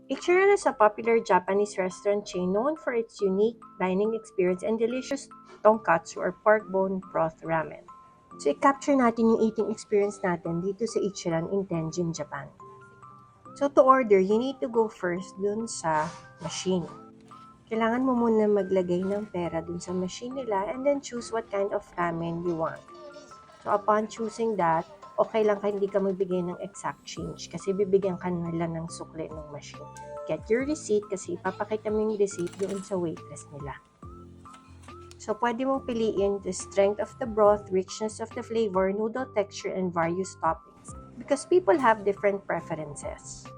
Ichiran is a popular Japanese restaurant chain known for its unique dining experience and delicious tonkatsu or pork bone broth ramen. So, i-capture natin yung eating experience natin dito sa Ichiran in Tenjin, Japan. So, to order, you need to go first dun sa machine. Kailangan mo muna maglagay ng pera dun sa machine nila and then choose what kind of ramen you want. So, upon choosing that, okay lang kahit hindi ka magbigay ng exact change kasi bibigyan ka nila ng sukli ng machine. Get your receipt kasi ipapakita mo yung receipt doon sa waitress nila. So, pwede mong piliin the strength of the broth, richness of the flavor, noodle texture, and various toppings because people have different preferences.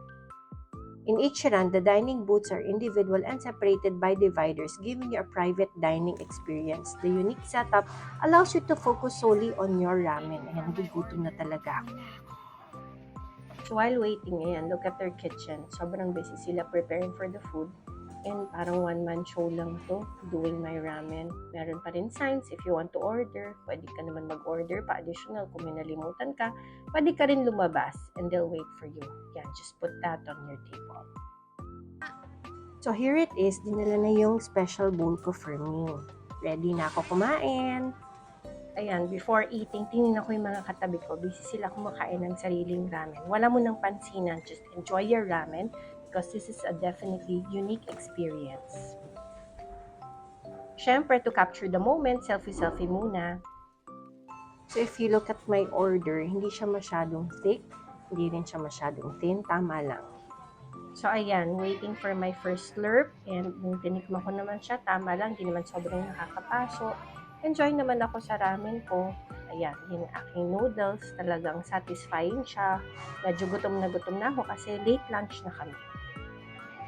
In Ichiran, the dining booths are individual and separated by dividers, giving you a private dining experience. The unique setup allows you to focus solely on your ramen. Ayan, nagugutom na talaga ako. So while waiting, ayan, look at their kitchen. Sobrang busy sila preparing for the food. And parang one-man show lang to, doing my ramen. Meron pa rin signs if you want to order. Pwede ka naman mag-order pa additional kung may nalimutan ka. Pwede ka rin lumabas and they'll wait for you. Yan, just put that on your table. So here it is, dinala na yung special bowl ko for me. Ready na ako kumain. Ayan, before eating, tingnan ko yung mga katabi ko. Busy sila kumakain ng sariling ramen. Wala mo nang pansinan, just enjoy your ramen because this is a definitely unique experience. Syempre, to capture the moment, selfie-selfie muna. So if you look at my order, hindi siya masyadong thick, hindi rin siya masyadong thin, tama lang. So ayan, waiting for my first slurp and nung tinikman ko naman siya, tama lang, hindi naman sobrang nakakapaso. Enjoy naman ako sa ramen ko. Ayan, yung aking noodles, talagang satisfying siya. Medyo gutom na ako kasi late lunch na kami.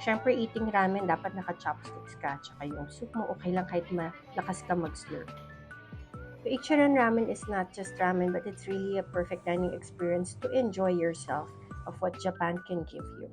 Siyempre, eating ramen, dapat naka-chopsticks ka. Tsaka yung soup mo, okay lang kahit malakas ka mag-slurp. The Ichiran ramen is not just ramen, but it's really a perfect dining experience to enjoy yourself of what Japan can give you.